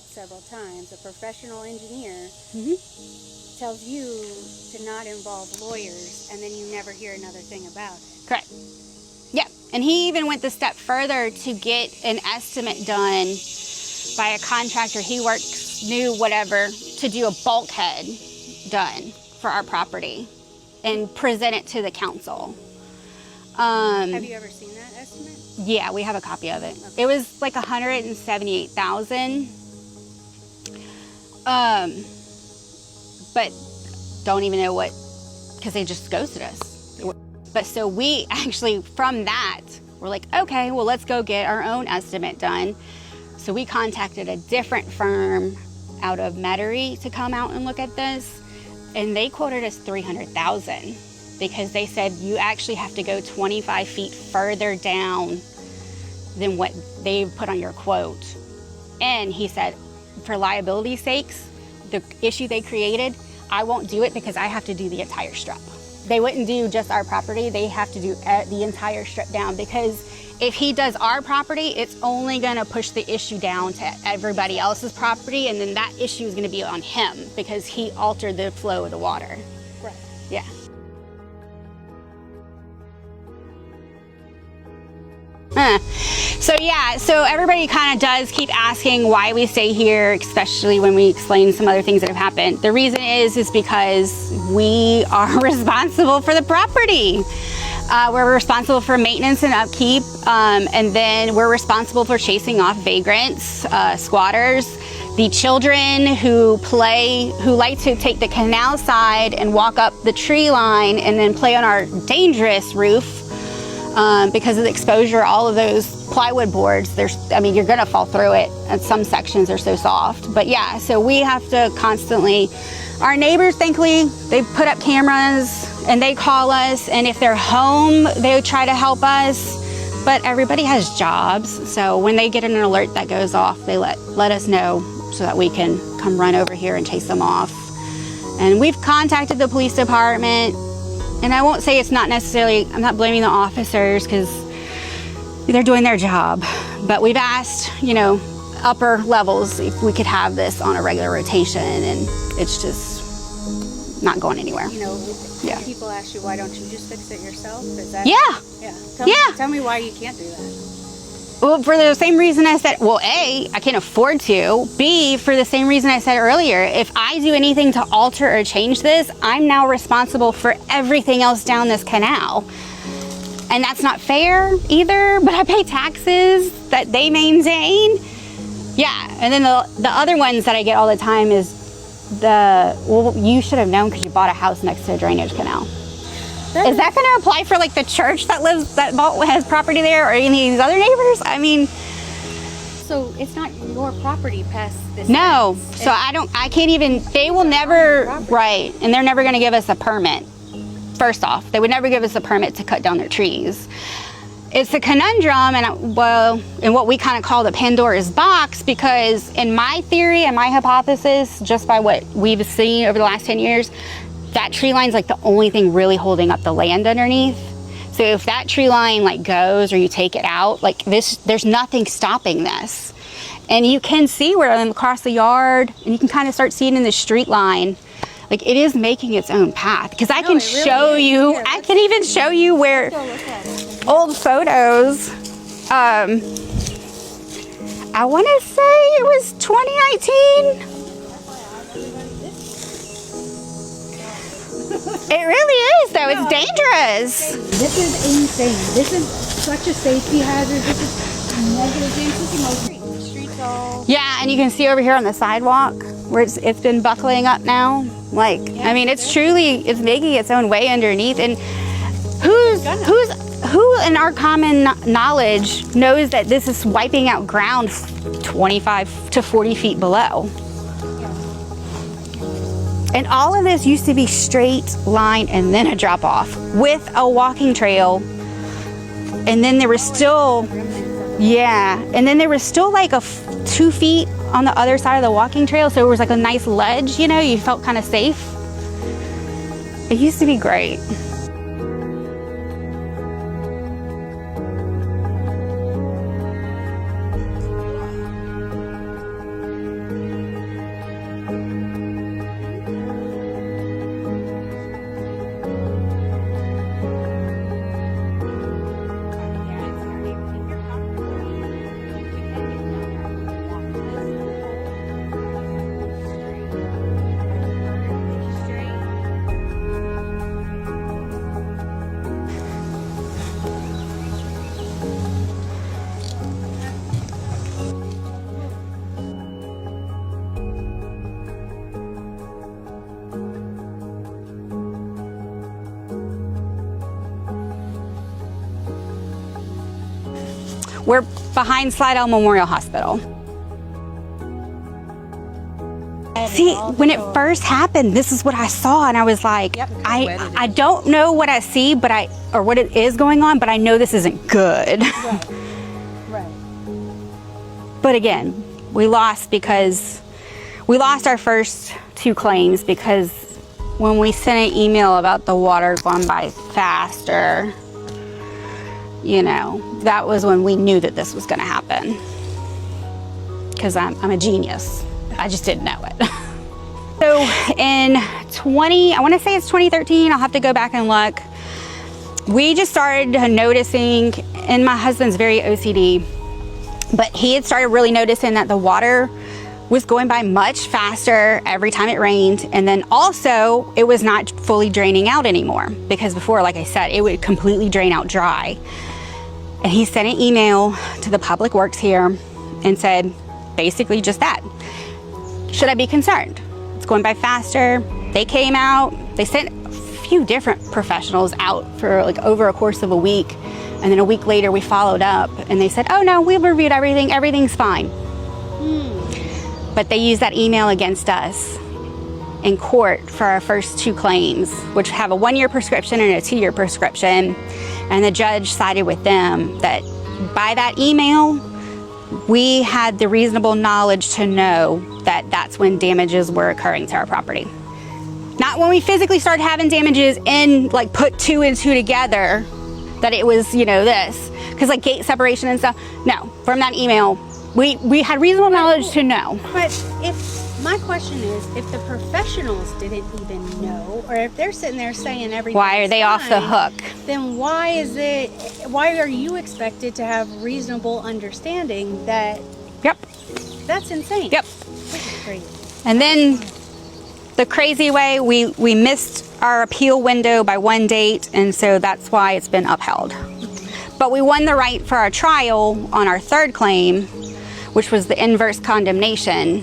several times, a professional engineer tells you to not involve lawyers, and then you never hear another thing about it. Correct. Yep. And he even went the step further to get an estimate done by a contractor he knew whatever, to do a bulkhead done for our property and present it to the council. Have you ever seen that estimate? Yeah, we have a copy of it. Okay. It was like $178,000. But don't even know what, because they just ghosted us. But so we actually, from that, we're like, okay, well, let's go get our own estimate done. So we contacted a different firm out of Metairie to come out and look at this, and they quoted us $300,000 because they said you actually have to go 25 feet further down than what they put on your quote. And he said, for liability sakes, the issue they created, I won't do it because I have to do the entire strip. They wouldn't do just our property, they have to do the entire strip down, because if he does our property, it's only gonna push the issue down to everybody else's property, and then that issue is gonna be on him because he altered the flow of the water. Right. Yeah. So everybody kind of does keep asking why we stay here, especially when we explain some other things that have happened. The reason is because we are responsible for the property. We're responsible for maintenance and upkeep, and then we're responsible for chasing off vagrants, squatters, the children who like to take the canal side and walk up the tree line and then play on our dangerous roof. Because of the exposure, all of those plywood boards, you're gonna fall through it, and some sections are so soft. But yeah, so we have to constantly, our neighbors, thankfully, they put up cameras and they call us, and if they're home, they try to help us. But everybody has jobs, so when they get an alert that goes off, they let us know so that we can come run over here and chase them off. And we've contacted the police department. And I won't say it's not necessarily, I'm not blaming the officers because they're doing their job. But we've asked, upper levels if we could have this on a regular rotation, and it's just not going anywhere. Yeah. People ask you, why don't you just fix it yourself? Is that? Yeah. Tell me why you can't do that. Well, for the same reason I said, well, A, I can't afford to. B, for the same reason I said earlier, if I do anything to alter or change this, I'm now responsible for everything else down this canal. And that's not fair either, but I pay taxes that they maintain. Yeah, and then the other ones that I get all the time is you should have known because you bought a house next to a drainage canal. Is that going to apply for like the church that has property there, or any of these other neighbors? So it's not your property past this. No, so I can't even, they will never, right, and they're never going to give us a permit. First off, they would never give us a permit to cut down their trees. It's a conundrum, and what we kind of call the Pandora's box, because in my theory and my hypothesis, just by what we've seen over the last 10 years, that tree line's like the only thing really holding up the land underneath. So if that tree line goes, or you take it out, there's nothing stopping this. And you can see where across the yard, and you can kind of start seeing in the street line, it is making its own path. Because I can show you, I can even show you where old photos, I want to say it was 2019. It really is, though. It's dangerous. This is insane. This is such a safety hazard. This is negligence. Streets all. Yeah, and you can see over here on the sidewalk where it's been buckling up now. It's making its own way underneath. And who in our common knowledge knows that this is wiping out ground 25 to 40 feet below? And all of this used to be straight line and then a drop off with a walking trail. And then there was still, and then there was still 2 feet on the other side of the walking trail. So it was a nice ledge, you felt kind of safe. It used to be great. We're behind Slidell Memorial Hospital. See, when it first happened, this is what I saw, and I was like, I don't know what I see, or what it is going on, but I know this isn't good. Right. But again, we lost our first 2 claims because when we sent an email about the water going by faster, you know, that was when we knew that this was going to happen. Because I'm a genius. I just didn't know it. So in I want to say it's 2013, I'll have to go back and look. We just started noticing, and my husband's very OCD, but he had started really noticing that the water was going by much faster every time it rained. And then also it was not fully draining out anymore, because before, like I said, it would completely drain out dry. And he sent an email to the Public Works here and said basically just that. Should I be concerned? It's going by faster. They came out, they sent a few different professionals out for like over a course of a week. And then a week later we followed up and they said, oh no, we've reviewed everything, everything's fine. But they used that email against us in court for our first 2 claims, which have a 1-year prescription and a 2-year prescription. And the judge sided with them that by that email, we had the reasonable knowledge to know that that's when damages were occurring to our property. Not when we physically started having damages and like put 2 and 2 together, that it was, you know, this. Because like gate separation and stuff. No, from that email, we had reasonable knowledge to know. But my question is, if the professionals didn't even know, or if they're sitting there saying everything, why are they off the hook? Then why are you expected to have reasonable understanding that? Yep. That's insane. Yep. That's crazy. And then the crazy way, we missed our appeal window by 1 date, and so that's why it's been upheld. But we won the right for our trial on our 3rd claim, which was the inverse condemnation,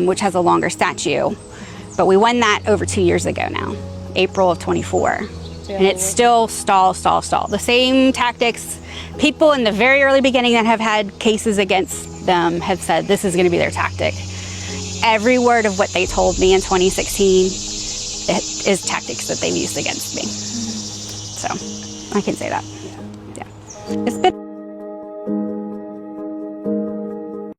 which has a longer statute. But we won that over 2 years ago now, April of 24. And it's still stall. The same tactics. People in the very early beginning that have had cases against them have said this is going to be their tactic. Every word of what they told me in 2016 is tactics that they've used against me. So I can say that. Yeah. It's been